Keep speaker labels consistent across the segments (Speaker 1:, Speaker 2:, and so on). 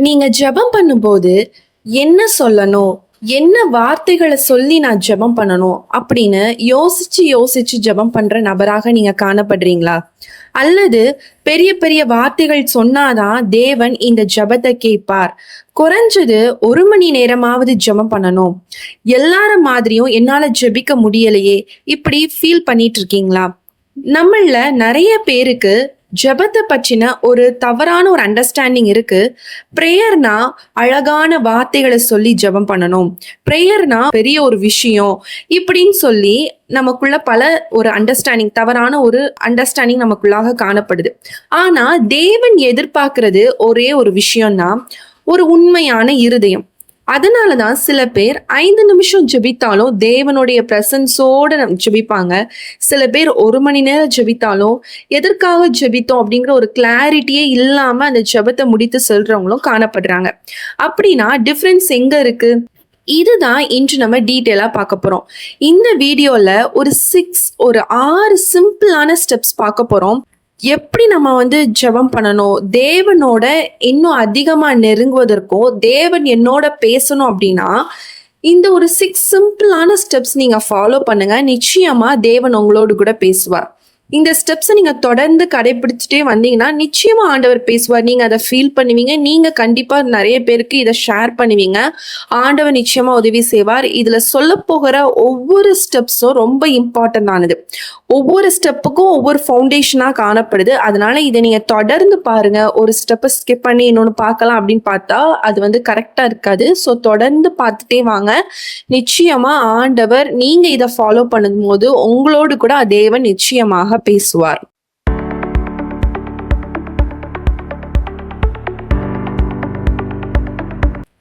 Speaker 1: நீங்க ஜெபம் பண்ணும்போது என்ன சொல்லணும்? என்ன வார்த்தைகள சொல்லி நான் ஜெபம் பண்ணணும்? அப்படின்னு யோசிச்சு, யோசிச்சு ஜெபம் பண்ற நபராக நீங்க காணப்படுறீங்களா? அல்லது பெரிய, பெரிய வார்த்தைகள் சொன்னா தான் தேவன் இந்த ஜெபத்த கேட்பார். குறைஞ்சது 1 மணி நேரமாவது ஜெபம் பண்ணணும். எல்லார மாதிரியும் என்னால ஜெபிக்க முடியலையே! இப்படி ஃபீல் பண்ணிட்டு இருக்கீங்களா? நம்மள்ல நெறைய பேருக்கு ஜெபத்த பற்றின ஒரு தவறான ஒரு அண்டர்ஸ்டாண்டிங் இருக்கு. பிரேயர்னா அழகான வார்த்தைகள சொல்லி ஜெபம் பண்ணணும். பிரேயர்னா பெரிய ஒரு விஷயம். இப்படின்னு சொல்லி நமக்குள்ள பல ஒரு அண்டர்ஸ்டாண்டிங் தவறான ஒரு அண்டர்ஸ்டாண்டிங் நமக்குள்ளாக காணப்படுது. ஆனா தேவன் எதிர்பார்க்கிறது ஒரே ஒரு விஷயம் தான். ஒரு உண்மையான இருதயம். அதனாலதான் சில பேர் 5 நிமிஷம் ஜெபித்தாலும் தேவனுடைய பிரசன்ஸோட ஜெபிப்பாங்க. சில பேர் 1 மணி நேரம் ஜெபித்தாலும் எதற்காக ஜெபித்தோம் அப்படிங்கிற ஒரு கிளாரிட்டியே இல்லாம அந்த ஜெபத்தை முடித்து செல்றவங்களும் காணப்படுறாங்க. அப்படின்னா டிஃபரன்ஸ் எங்க இருக்கு? இதுதான் இன்று நம்ம டீட்டெயிலா பார்க்க போறோம். இந்த வீடியோல ஒரு 6 சிம்பிளான ஸ்டெப்ஸ் பார்க்க போறோம். எப்படி நம்ம ஜெபம் பண்ணணும், தேவனோட இன்னும் அதிகமா நெருங்குவதற்கும் தேவன் என்னோட பேசணும் அப்படின்னா இந்த ஒரு 6 சிம்பிளான ஸ்டெப்ஸ் நீங்க ஃபாலோ பண்ணுங்க. நிச்சயமா தேவன் உங்களோடு கூட பேசுவார். இந்த ஸ்டெப்ஸை நீங்க தொடர்ந்து கடைபிடிச்சிட்டே வந்தீங்கன்னா நிச்சயமா ஆண்டவர் பேசுவார். நீங்க அதை ஃபீல் பண்ணுவீங்க. நீங்க கண்டிப்பா நிறைய பேருக்கு இதை ஷேர் பண்ணுவீங்க. ஆண்டவர் நிச்சயமா உதவி செய்வார். இதுல சொல்ல போகிற ஒவ்வொரு ஸ்டெப்ஸும் ரொம்ப இம்பார்ட்டன்ட் ஆனது. ஒவ்வொரு ஸ்டெப்புக்கும் ஒவ்வொரு ஃபவுண்டேஷனா காணப்படுது. அதனால இதை நீங்க தொடர்ந்து பாருங்க. ஒரு ஸ்டெப்பை ஸ்கிப் பண்ணி இன்னொன்னு பார்க்கலாம் அப்படின்னு பார்த்தா அது கரெக்டா இருக்காது. ஸோ தொடர்ந்து பார்த்துட்டே வாங்க. நிச்சயமா ஆண்டவர் நீங்க இதை ஃபாலோ பண்ணும்போது உங்களோடு கூட தேவன் நிச்சயமாக பேசுவார்.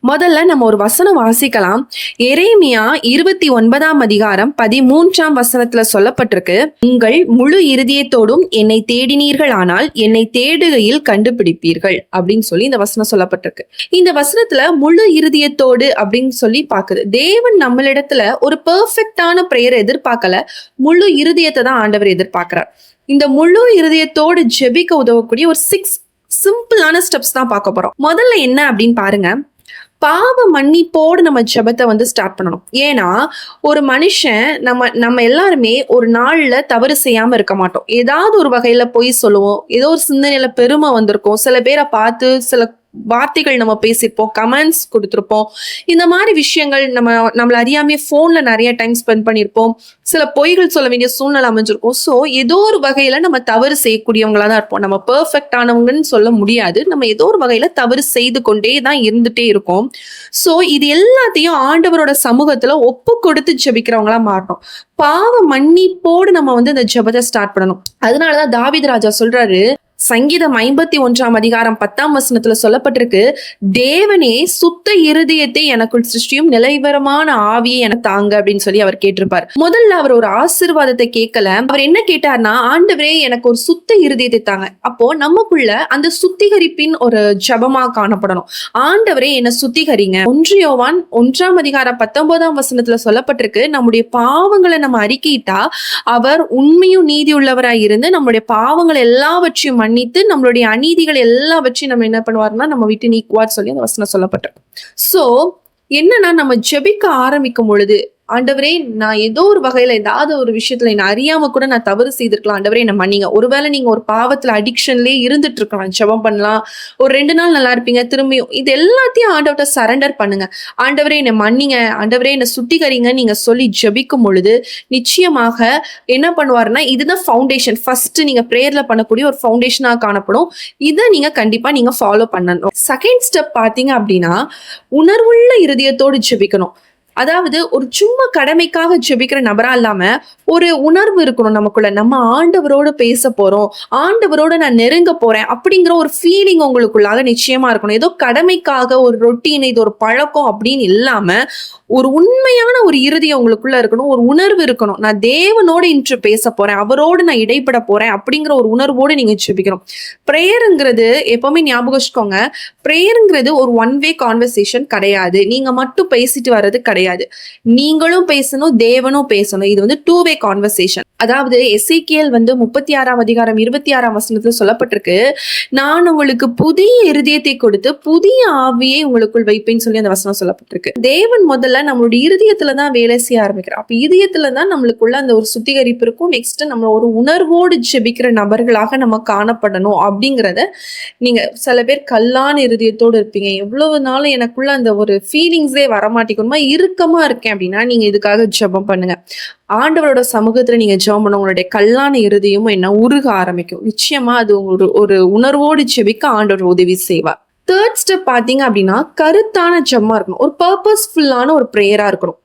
Speaker 1: முதல்ல நம்ம ஒரு வசனம் வாசிக்கலாம். எரேமியா 29ஆம் அதிகாரம் 13ஆம் வசனத்துல சொல்லப்பட்டிருக்கு, உங்கள் முழு இருதயத்தோடும் என்னை தேடினீர்கள் ஆனால் என்னை தேடுகையில் கண்டுபிடிப்பீர்கள் அப்படின்னு சொல்லி இந்த வசனம் சொல்லப்பட்டிருக்கு. இந்த வசனத்துல முழு இருதயத்தோடு அப்படின்னு சொல்லி பாக்குது. தேவன் நம்மளிடத்துல ஒரு பெர்ஃபெக்டான பிரேயர் எதிர்பார்க்கல, முழு இருதயத்தை தான் ஆண்டவர் எதிர்பார்க்கிறார். இந்த முழு இருதயத்தோடு ஜெபிக்க உதவக்கூடிய ஒரு 6 சிம்பிளான ஸ்டெப்ஸ் தான் பார்க்க போறோம். முதல்ல என்ன அப்படின்னு பாருங்க. பாவ மன்னிப்போடு நம்ம ஜெபத்தை ஸ்டார்ட் பண்ணணும். ஏன்னா ஒரு மனுஷன் நம்ம எல்லாருமே ஒரு நாள்ல தவறு செய்யாம இருக்க மாட்டோம். ஏதாவது ஒரு வகையில பொய் சொல்லுவோம். ஏதோ ஒரு சிந்தனையில பெருமை வந்திருக்கும். சில பேரை பார்த்து சில வார்த்தைகள் நம்ம பேசியிருப்போம், கமெண்ட்ஸ் கொடுத்துருப்போம். இந்த மாதிரி விஷயங்கள் நம்மள அறியாமே போன்ல நிறைய டைம் ஸ்பெண்ட் பண்ணியிருப்போம். சில பொய்கள் சொல்ல வேண்டிய சூழ்நிலை அமைஞ்சிருக்கும். ஸோ ஏதோ ஒரு வகையில நம்ம தவறு செய்யக்கூடியவங்களா தான் இருப்போம். நம்ம பெர்ஃபெக்ட் ஆனவங்கன்னு சொல்ல முடியாது. நம்ம ஏதோ ஒரு வகையில தவறு செய்து கொண்டே தான் இருந்துட்டே இருக்கோம். ஸோ இது எல்லாத்தையும் ஆண்டவரோட சமூகத்துல ஒப்பு கொடுத்து ஜெபிக்கிறவங்களா மாறணும். பாவ மன்னிப்போடு நம்ம இந்த ஜெபத்தை ஸ்டார்ட் பண்ணணும். அதனாலதான் தாவீது ராஜா சொல்றாரு, சங்கீதம் 51ஆம் அதிகாரம் 10ஆம் வசனத்துல சொல்லப்பட்டிருக்கு, தேவனே சுத்த இருதயத்தை எனக்குள் சிருஷ்டியும் நிலைவரமான ஆவியை என தாங்க அப்படின்னு சொல்லி அவர் கேட்டிருப்பார். முதல்ல அவர் ஒரு ஆசீர்வாதத்தை கேட்கல. அவர் என்ன கேட்டார்னா, ஆண்டவரே எனக்கு ஒரு சுத்த இருதயத்தை தாங்க. அப்போ நமக்குள்ள அந்த சுத்திகரிப்பின் ஒரு ஜபமா காணப்படணும். ஆண்டவரே என்னை சுத்திகரிங்க. 1 யோவான் 1ஆம் அதிகாரம் 19ஆம் வசனத்துல சொல்லப்பட்டிருக்கு, நம்முடைய பாவங்களை நம்ம அறிக்கையிட்டா அவர் உண்மையும் நீதி உள்ளவராய் இருந்து நம்முடைய பாவங்கள் எல்லாவற்றையும் மன்னித்து நம்மளுடைய அநீதிகள் எல்லாவற்றையும் நம்ம என்ன பண்ணுவார்னா நம்ம விட்டு நீக்குவார் சொல்லி அந்த வசனம் சொல்லப்பட்டிருக்கு. சோ என்னன்னா நம்ம ஜெபிக்க ஆரம்பிக்கும் பொழுது, ஆண்டவரே நான் ஏதோ ஒரு வகையில ஏதாவது ஒரு விஷயத்துல என்ன அறியாம கூட நான் தவறு செய்திருக்கலாம், ஆண்டவரே என்ன மன்னிங்க. ஒருவேளை நீங்க ஒரு பாவத்துல அடிக்ஷன்லயே இருந்துட்டு இருக்கலாம், ஜெபம் பண்ணலாம். ஒரு 2 நாள் நல்லா இருப்பீங்க, திரும்பியும் இது எல்லாத்தையும் ஆண்டவர்கிட்ட சரண்டர் பண்ணுங்க. ஆண்டவரே என்ன மன்னிங்க, ஆண்டவரே என்ன சுத்திகரிங்க நீங்க சொல்லி ஜெபிக்கும் பொழுது நிச்சயமாக என்ன பண்ணுவாருன்னா, இதுதான் ஃபவுண்டேஷன். ஃபர்ஸ்ட் நீங்க பிரேயர்ல பண்ணக்கூடிய ஒரு ஃபவுண்டேஷனா காணப்படும். இதை கண்டிப்பா நீங்க ஃபாலோ பண்ணணும். செகண்ட் ஸ்டெப் பாத்தீங்க அப்படின்னா, உணர்வுள்ள இருதயத்தோடு ஜெபிக்கணும். அதாவது ஒரு சும்மா கடமைக்காக ஜெபிக்கிற நபரா இல்லாம ஒரு உணர்வு இருக்கணும் நமக்குள்ள. நம்ம ஆண்டவரோட பேச போறோம், ஆண்டவரோட நான் நெருங்க போறேன் அப்படிங்கிற ஒரு ஃபீலிங் உங்களுக்குள்ளாக நிச்சயமா இருக்கணும். ஏதோ கடமைக்காக ஒரு ரொட்டீன், இது ஒரு பழக்கம் அப்படின்னு இல்லாம ஒரு உண்மையான ஒரு இருதயம் உங்களுக்குள்ள இருக்கணும். ஒரு உணர்வு இருக்கணும். நான் தேவனோட இன்று பேச போறேன், அவரோடு நான் இடைப்பட போறேன் அப்படிங்கிற ஒரு உணர்வோடு நீங்க ஜெபிக்கணும். பிரேயருங்கிறது எப்பவுமே ஞாபகம் வச்சுக்கோங்க, பிரேயருங்கிறது ஒரு ஒன் வே கான்வர்சேஷன் கிடையாது. நீங்க மட்டும் பேசிட்டு வர்றது கிடையாது. கிடையாது. நீங்களும் பேசணும், தேவனும் பேசணும். இது வந்து 2 வே கான்வர்சேஷன். அதாவது எசேக்கியேல் வந்து 36ஆம் அதிகாரம் 26ஆம் வசனத்துல சொல்லப்பட்டிருக்கு, நான் உங்களுக்கு புதிய இருதயத்தை கொடுத்து புதிய ஆவியை உங்களுக்குள் வைப்பேன்னு சொல்லி அந்த வசனம் சொல்லப்பட்டிருக்கு. தேவன் முதல்ல நம்மளுடைய இருதயத்துலதான் வேலை செய்ய ஆரம்பிக்கிறார். அப்ப இதயத்துலதான் நம்மளுக்குள்ள அந்த ஒரு சுத்திகரிப்பு இருக்கும். நெக்ஸ்ட் நம்ம ஒரு உணர்வோடு ஜெபிக்கிற நபர்களாக நம்ம காணப்படணும் அப்படிங்கிறத நீங்க சில பேர் கல்லான இருதயத்தோடு இருப்பீங்க. எவ்வளவு நாளும் எனக்குள்ள அந்த ஒரு ஃபீலிங்ஸே வரமாட்டேங்குமா, இறுக்கமா இருக்கேன் அப்படின்னா நீங்க இதுக்காக ஜெபம் பண்ணுங்க. ஆண்டவரோட சமூகத்துல நீங்க ஜெபம் பண்ண உங்களுடைய கல்லான இருதயமும் என்ன உருக ஆரம்பிக்கும். நிச்சயமா அது ஒரு உணர்வோடு ஜெபிக்க ஆண்டவர் உதவி செய்வார். 3rd ஸ்டெப் பாத்தீங்க அப்படின்னா கருத்தான ஜெபமா இருக்கணும். ஒரு பர்பஸ்ஃபுல்லான ஒரு பிரேயரா இருக்கணும்.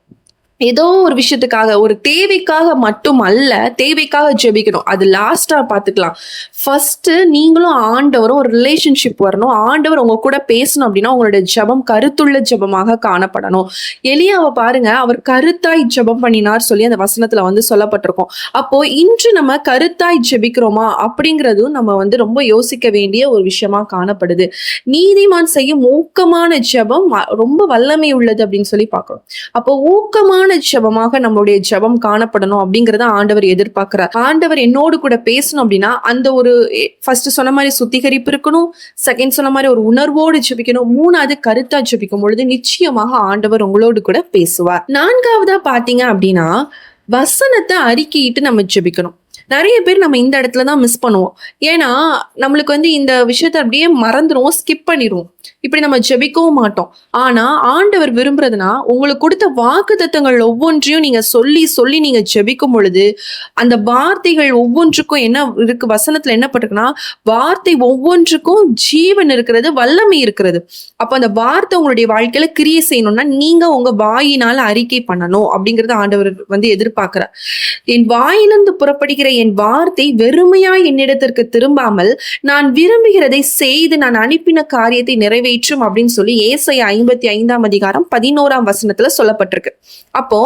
Speaker 1: ஏதோ ஒரு விஷயத்துக்காக, ஒரு தேவைக்காக மட்டும் அல்ல, தேவைக்காக ஜெபிக்கணும். அது லாஸ்டா பாத்துக்கலாம். ஃபர்ஸ்ட் நீங்களும் ஆண்டவரும் ஒரு ரிலேஷன்ஷிப் வரணும். ஆண்டவர் உங்க கூட பேசணும் அப்படின்னா உங்களுடைய ஜெபம் கருத்துள்ள ஜெபமாக காணப்படணும். எலியாவை பாருங்க, அவர் கருத்தாய் ஜெபம் பண்ணினார் சொல்லி அந்த வசனத்துல வந்து சொல்லப்பட்டிருக்கும். அப்போ இன்று நம்ம கருத்தாய் ஜெபிக்கிறோமா அப்படிங்கிறதும் நம்ம வந்து ரொம்ப யோசிக்க வேண்டிய ஒரு விஷயமா காணப்படுது. நீதிமான் செய்யும் ஊக்கமான ஜெபம் ரொம்ப வல்லமை உள்ளது அப்படின்னு சொல்லி பார்க்கிறோம். அப்போ ஊக்கமான ஜெபமாக நம்மளுடைய ஜெபம் காணப்படணும் அப்படிங்கறத ஆண்டவர் எதிர்பார்க்கிறார். ஆண்டவர் என்னோடு கூட பேசணும் அப்படின்னா அந்த ஒரு ஃபர்ஸ்ட் சொன்ன மாதிரி சுத்திகரிப்பு இருக்கணும், செகண்ட் சொன்ன மாதிரி ஒரு உணர்வோடு ஜெபிக்கணும், 3வது கருத்தா ஜெபிக்கும் பொழுது நிச்சயமாக ஆண்டவர் உங்களோடு கூட பேசுவார். 4வதா பாத்தீங்க அப்படின்னா வசனத்தை அறிக்கையிட்டு நம்ம ஜெபிக்கணும். நிறைய பேர் நம்ம இந்த இடத்துலதான் மிஸ் பண்ணுவோம். ஏன்னா நம்மளுக்கு வந்து இந்த விஷயத்த அப்படியே மறந்துடுவோம், ஸ்கிப் பண்ணிடுவோம். இப்படி நம்ம ஜெபிக்கவும் மாட்டோம். ஆனா ஆண்டவர் விரும்புறதுனா உங்களுக்கு கொடுத்த வாக்குத்தத்தங்கள் ஒவ்வொன்றையும் நீங்க சொல்லி சொல்லி நீங்க ஜெபிக்கும் பொழுது அந்த வார்த்தைகள் ஒவ்வொன்றுக்கும் என்ன இருக்கு, வசனத்துல என்ன பட்டிருக்குன்னா வார்த்தை ஒவ்வொன்றுக்கும் ஜீவன் இருக்கிறது, வல்லமை இருக்கிறது. அப்ப அந்த வார்த்தை உங்களுடைய வாழ்க்கையில கிரியை செய்யணும்னா நீங்க உங்க வாயினால அறிக்கை பண்ணணும் அப்படிங்கறது ஆண்டவர் வந்து எதிர்பார்க்கிறார். என் வாயிலிருந்து புறப்படுகிற என் வார்த்தை வெறுமையாய் என்னிடத்திற்கு திரும்பாமல் நான் விரும்புகிறதை செய்து நான் அனுப்பின காரியத்தை நிறைவேற்றும் அப்படின்னு சொல்லி ஏசாயா 55ஆம் அதிகாரம் 11ஆம் வசனத்துல சொல்லப்பட்டிருக்கு. அப்போ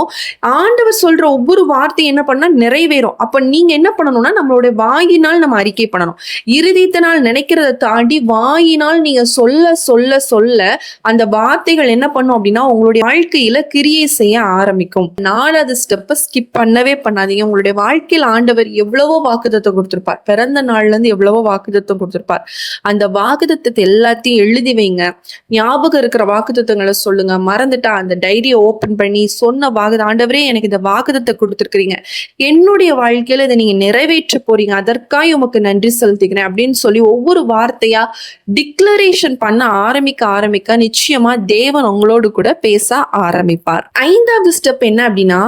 Speaker 1: ஆண்டவர் சொல்ற ஒவ்வொரு வார்த்தை என்ன பண்ணா நிறைவேறும். அப்ப நீங்க என்ன பண்ணணும்னா நம்மளுடைய வாயினால் நம்ம அறிக்கை பண்ணணும். இருதயத்தினால் நினைக்கிறத தாண்டி வாயினால் நீங்க சொல்ல சொல்ல சொல்ல அந்த வார்த்தைகள் என்ன பண்ணும் அப்படின்னா உங்களுடைய வாழ்க்கையில கிரியை செய்ய ஆரம்பிக்கும். 4வது ஸ்டெப்பை ஸ்கிப் பண்ணவே பண்ணாதீங்க. உங்களுடைய வாழ்க்கையில் ஆண்டவர் எவ்வளவோ வாக்குத்தத்தம் கொடுத்திருப்பார். பிறந்த நாள்ல இருந்து எவ்வளவோ வாக்குத்தத்தம் கொடுத்திருப்பார். அந்த வாக்குத்தத்தத்தை எல்லாத்தையும் எழுதி வைங்க. ஞாபகம் இருக்கிற வாக்குத்தத்தங்களை சொல்லுங்க. மறந்துட்டா அந்த டைரியை ஓபன் பண்ணி சொன்ன ஆண்டவரே எனக்கு இந்த வாக்குத்தத்தை கொடுத்திருக்கிறீங்க, என்னுடைய வாழ்க்கையில இதை நீங்க நிறைவேற்ற போறீங்க, அதற்காக உமக்கு நன்றி செலுத்துகிறேன் அப்படின்னு சொல்லி ஒவ்வொரு வார்த்தையா டிக்ளரேஷன் பண்ண ஆரம்பிக்க நிச்சயமா தேவன் உங்களோடு கூட பேச ஆரம்பிப்பார். 5வது ஸ்டெப் என்ன அப்படின்னா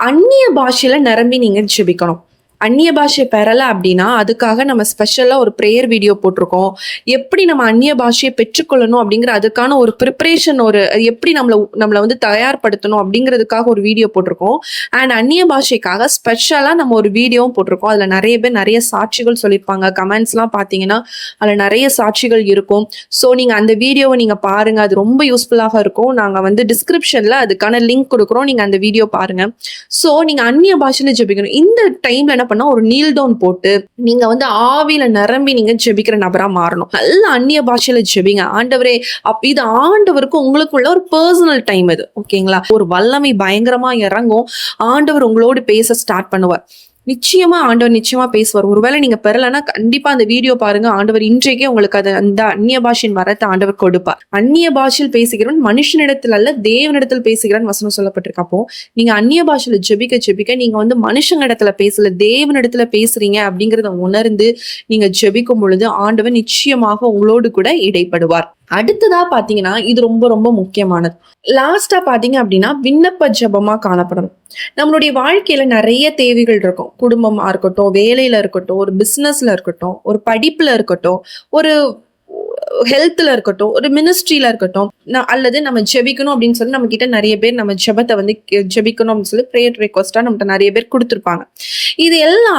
Speaker 1: அந்நிய பாஷையில நிரம்பி நீங்க ஜெபிக்கணும். அந்நிய பாஷை பெறல அப்படின்னா அதுக்காக நம்ம ஸ்பெஷலா ஒரு பிரேயர் வீடியோ போட்டிருக்கோம். எப்படி நம்ம அந்நிய பாஷையை பெற்றுக்கொள்ளணும் அப்படிங்கிற அதுக்கான ஒரு ப்ரிப்பரேஷன், ஒரு எப்படி நம்மளை வந்து தயார்படுத்தணும் அப்படிங்கிறதுக்காக ஒரு வீடியோ போட்டிருக்கோம். அண்ட் அந்நிய பாஷைக்காக ஸ்பெஷலா நம்ம ஒரு வீடியோவும் போட்டிருக்கோம். அதுல நிறைய பேர் நிறைய சாட்சிகள் சொல்லியிருப்பாங்க. கமெண்ட்ஸ் எல்லாம் பாத்தீங்கன்னா அதுல நிறைய சாட்சிகள் இருக்கும். ஸோ நீங்க அந்த வீடியோவை நீங்க பாருங்க, அது ரொம்ப யூஸ்ஃபுல்லாக இருக்கும். நாங்க வந்து டிஸ்கிரிப்ஷன்ல அதுக்கான லிங்க் கொடுக்குறோம், நீங்க அந்த வீடியோ பாருங்க. ஸோ நீங்க அந்நிய பாஷையில ஜெபிக்கணும். இந்த டைம்ல என்ன பண்ணா ஒரு நீல் டவுன் போட்டு நீங்க வந்து ஆவியில நிரம்பி நீங்க ஜெபிக்கிற நபரா மாறணும். நல்ல அந்நிய பாஷையில ஜெபிங்க. ஆண்டவரே இது ஆண்டவருக்கு உங்களுக்குள்ள ஒரு பர்சனல் டைம். இது ஓகேங்களா? ஒரு வல்லமை பயங்கரமா இறங்கும். ஆண்டவர் உங்களோடு பேச ஸ்டார்ட் பண்ணுவார். நிச்சயமா ஆண்டவர் நிச்சயமா பேசுவார். ஒருவேளை நீங்க பெறலன்னா கண்டிப்பா அந்த வீடியோ பாருங்க. ஆண்டவர் இன்றைக்கே உங்களுக்கு அது அந்த அந்நிய பாஷையின் வரத்தை ஆண்டவர் கொடுப்பார். அந்நிய பாஷையில் பேசுகிறவன் மனுஷனிடத்தில் அல்ல தேவனிடத்தில் பேசுகிறான் வசனம் சொல்லப்பட்டிருக்கு. அப்போ நீங்க அந்நிய பாஷையில ஜெபிக்க நீங்க வந்து மனுஷங்க இடத்துல பேசல, தேவனிடத்துல பேசுறீங்க அப்படிங்கறத உணர்ந்து நீங்க ஜெபிக்கும் பொழுது ஆண்டவர் நிச்சயமாக உங்களோடு கூட இடைப்படுவார். அடுத்ததா பாத்தீங்கன்னா இது ரொம்ப ரொம்ப முக்கியமானது. லாஸ்டா பாத்தீங்க அப்படின்னா விண்ணப்ப ஜெபமா காணப்படணும். நம்மளுடைய வாழ்க்கையில நிறைய தேவைகள் இருக்கும். குடும்பமா இருக்கட்டும், வேலையில இருக்கட்டும், ஒரு பிசினஸ்ல இருக்கட்டும், ஒரு படிப்புல இருக்கட்டும், ஒரு ஹெல்த்ல இருக்கட்டும், ஒரு மினிஸ்ட்ரியில இருக்கட்டும், அல்லது நம்ம ஜெபிக்கணும் அப்படின்னு சொல்லி நம்ம கிட்ட நிறைய பேர் நம்ம ஜெபத்தை வந்து ஜெபிக்கணும் அப்படின்னு சொல்லி பிரேயர் ரெக்வஸ்டா நம்மகிட்ட நிறைய பேர் கொடுத்திருப்பாங்க. இது எல்லாம்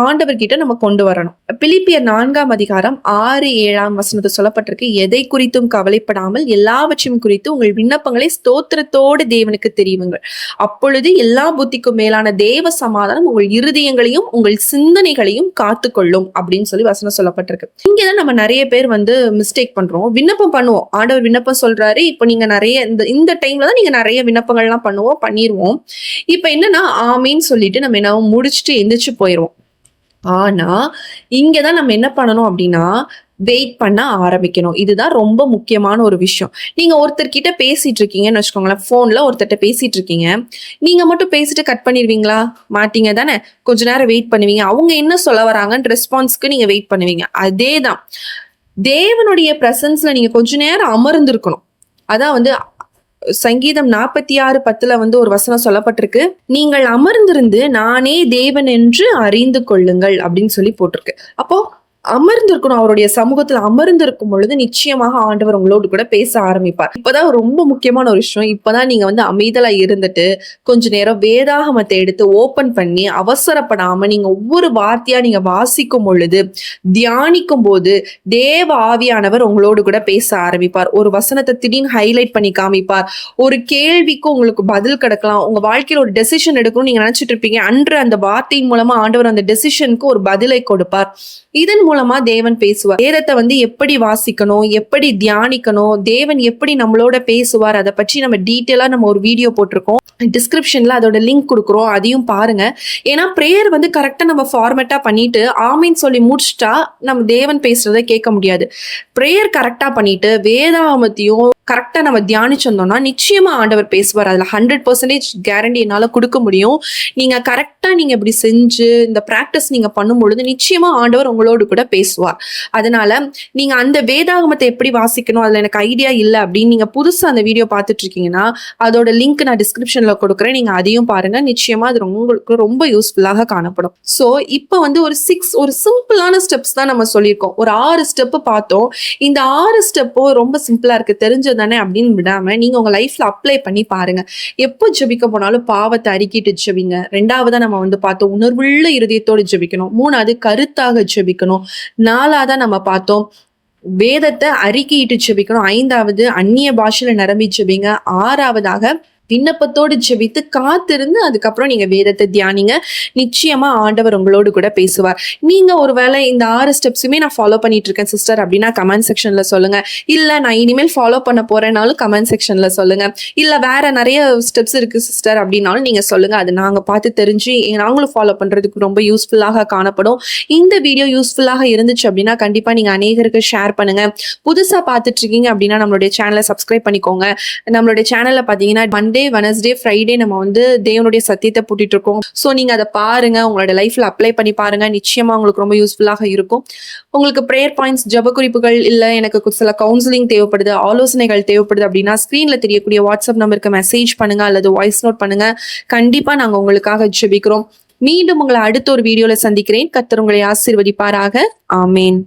Speaker 1: ஆண்டவர் கிட்ட நம்ம கொண்டு வரணும். பிலிப்பியர் 4ஆம் அதிகாரம் 6-7 வசனத்தை சொல்லப்பட்டிருக்கு. எதை குறித்தும் கவலைப்படாமல் எல்லாவற்றையும் குறித்து உங்கள் விண்ணப்பங்களை ஸ்தோத்திரத்தோடு தேவனுக்கு தெரியுங்கள், அப்பொழுது எல்லா புத்திக்கும் மேலான தேவ சமாதானம் உங்கள் இருதயங்களையும் உங்கள் சிந்தனைகளையும் காத்துக்கொள்ளும் அப்படின்னு சொல்லி வசனம் சொல்லப்பட்டிருக்கு. இங்கதான் நம்ம நிறைய பேர் வந்து மிஸ் மிஸ்டேக் பண்றோம். விண்ணப்பம் பண்ணுவோம். ஆண்டவர் விண்ணப்பம் சொல்றாரு. இப்போ நீங்க நிறைய இந்த டைம்ல தான் நீங்க நிறைய விண்ணப்பங்கள்லாம் பண்ணிருவோம். இப்ப என்னன்னா ஆமீன்னு சொல்லிட்டு நம்ம என்ன முடிச்சுட்டு எந்திரிச்சு போயிருவோம். ஆனா இங்கதான் நம்ம என்ன பண்ணணும் அப்படின்னா வெயிட் பண்ண ஆரம்பிக்கணும். இதுதான் ரொம்ப முக்கியமான ஒரு விஷயம். நீங்க ஒருத்தர்கிட்ட பேசிட்டு இருக்கீங்கன்னு வச்சுக்கோங்களேன், போன்ல ஒருத்தர்கிட்ட பேசிட்டு இருக்கீங்க. நீங்க மட்டும் பேசிட்டு கட் பண்ணிடுவீங்களா? மாட்டீங்க தானே. கொஞ்ச நேரம் வெயிட் பண்ணுவீங்க. அவங்க என்ன சொல்ல வராங்கன்னு ரெஸ்பான்ஸ்க்கு நீங்க வெயிட் பண்ணுவீங்க. அதேதான் தேவனுடைய பிரசன்ஸ்ல நீங்க கொஞ்ச நேரம் அமர்ந்திருக்கணும். அதான் சங்கீதம் 46:10 ஒரு வசனம் சொல்லப்பட்டிருக்கு. நீங்கள் அமர்ந்திருந்து நானே தேவன் என்று அறிந்து கொள்ளுங்கள் அப்படின்னு சொல்லி போட்டிருக்கு. அப்போ அமர்ந்திருக்கணும். அவருடைய சமூகத்துல அமர்ந்திருக்கும் பொழுது நிச்சயமாக ஆண்டவர் உங்களோடு கூட பேச ஆரம்பிப்பார். இப்பதான் ரொம்ப முக்கியமான ஒரு விஷயம். இப்பதான் நீங்க அமைதலா இருந்துட்டு கொஞ்ச நேரம் வேதாகமத்தை எடுத்து ஓபன் பண்ணி அவசரப்படாம நீங்க ஒவ்வொரு வார்த்தையா நீங்க வாசிக்கும் பொழுது தியானிக்கும் போது தேவ ஆவியானவர் உங்களோடு கூட பேச ஆரம்பிப்பார். ஒரு வசனத்தை திடீர்னு ஹைலைட் பண்ணி காமிப்பார். ஒரு கேள்விக்கு உங்களுக்கு பதில் கிடைக்கலாம். உங்க வாழ்க்கையில ஒரு டெசிஷன் எடுக்கணும்னு நீங்க நினைச்சிட்டு இருப்பீங்க. அன்று அந்த வார்த்தையின் மூலமா ஆண்டவர் அந்த டெசிஷனுக்கு ஒரு பதிலை கொடுப்பார். இதன் மூலமா தேவன் பேசுவார். வேதத்தை எப்படி வாசிக்கணும், எப்படி தியானிக்கணும், தேவன் எப்படி நம்மளோட பேசுவார், அதை பற்றி நம்ம டீட்டெயிலா நம்ம ஒரு வீடியோ போட்டிருக்கோம். டிஸ்கிரிப்ஷன்ல அதோட லிங்க் கொடுக்குறோம், அதையும் பாருங்க. ஏன்னா பிரேயர் கரெக்டா நம்ம ஃபார்மேட்டா பண்ணிட்டு ஆமீன் சொல்லி முடிச்சுட்டா நம்ம தேவன் பேசுறதை கேட்க முடியாது. பிரேயர் கரெக்டா பண்ணிட்டு வேதாகமத்தையும் கரெக்டா நம்ம தியானிச்சிருந்தோம்னா நிச்சயமா ஆண்டவர் பேசுவார். அதுல 100% கேரண்டி என்னால கொடுக்க முடியும். நீங்க கரெக்டா நீங்க இப்படி செஞ்சு இந்த பிராக்டிஸ் நீங்க பண்ணும் பொழுது நிச்சயமா ஆண்டவர் உங்களோடு கூட பேசுவார். அதனால நீங்க அந்த வேதாகமத்தை எப்படி வாசிக்கணும், அதுல எனக்கு ஐடியா இல்லை அப்படின்னு நீங்க புதுசா அந்த வீடியோ பார்த்துட்டு இருக்கீங்கன்னா அதோட லிங்க் நான் டிஸ்கிரிப்ஷன்ல கொடுக்குறேன். நீங்க அதையும் பாருங்க. நிச்சயமா அது உங்களுக்கு ரொம்ப யூஸ்ஃபுல்லாக காணப்படும். சோ இப்ப ஒரு சிம்பிளான ஸ்டெப்ஸ் தான் நம்ம சொல்லியிருக்கோம். ஒரு 6 ஸ்டெப் பார்த்தோம். இந்த 6 ஸ்டெப்பும் ரொம்ப சிம்பிளா இருக்கு, தெரிஞ்சது தானே அப்படின்னு விடாம நீங்க உங்க லைஃப்ல அப்ளை பண்ணி பாருங்க. எப்போ ஜெபிக்க போனாலும் பாவத்தை அறிக்கிட்டு ஜெபிங்க. 2வதா நம்ம பார்த்தோம் உணர்வுள்ள இருதயத்தோடு ஜெபிக்கணும். 3வது கருத்தாக ஜெபிக்கணும். 4வதா நம்ம பார்த்தோம் வேதத்தை அறிக்கையிட்டு ஜெபிக்கணும். 5வது அந்நிய பாஷையில நிரம்பி ஜெபிங்க. 6வதாக விண்ணப்பத்தோடு ஜெபித்து காத்திருந்து அதுக்கப்புறம் நீங்க வேதத்தை தியானிங்க. நிச்சயமா ஆண்டவர் உங்களோடு கூட பேசுவார். நீங்க ஒருவேளை இந்த 6 ஸ்டெப்ஸுமே நான் ஃபாலோ பண்ணிட்டு இருக்கேன் சிஸ்டர் அப்படின்னா கமெண்ட் செக்ஷன்ல சொல்லுங்க. இல்ல நான் இனிமேல் ஃபாலோ பண்ண போறேனாலும் கமெண்ட் செக்ஷன்ல சொல்லுங்க. இல்ல வேற நிறைய ஸ்டெப்ஸ் இருக்கு சிஸ்டர் அப்படின்னாலும் நீங்க சொல்லுங்க. அது நாங்க பார்த்து தெரிஞ்சு நாங்களும் ஃபாலோ பண்றதுக்கு ரொம்ப யூஸ்ஃபுல்லாக காணப்படும். இந்த வீடியோ யூஸ்ஃபுல்லாக இருந்துச்சு அப்படின்னா கண்டிப்பா நீங்க அநேகருக்கு ஷேர் பண்ணுங்க. புதுசா பார்த்துட்டு இருக்கீங்க அப்படின்னா நம்மளுடைய சேனலை சப்ஸ்கிரைப் பண்ணிக்கோங்க. நம்மளுடைய சேனல்ல பாத்தீங்கன்னா மண்டே, வெனஸ்டே, ஃப்ரைடே நம்ம தேவனுடைய சத்தியத்தை போட்டுட்டு இருக்கோம். ஸோ நீங்க அதை பாருங்க, உங்களோட லைஃப்ல அப்ளை பண்ணி பாருங்க. நிச்சயமா உங்களுக்கு ரொம்ப யூஸ்ஃபுல்லாக இருக்கும். உங்களுக்கு ப்ரேயர் பாயிண்ட்ஸ், ஜெப குறிப்புகள், இல்ல எனக்கு சில கவுன்சிலிங் தேவைப்படுது, ஆலோசனைகள் தேவைப்படுது அப்படின்னா ஸ்கிரீன்ல தெரியக்கூடிய வாட்ஸ்அப் நம்பருக்கு மெசேஜ் பண்ணுங்க அல்லது வாய்ஸ் நோட் பண்ணுங்க. கண்டிப்பா நாங்க உங்களுக்காக ஜெபிக்கிறோம். மீண்டும் உங்களை அடுத்த ஒரு வீடியோல சந்திக்கிறேன். கர்த்தர் உங்களை ஆசீர்வதிப்பாராக. ஆமேன்.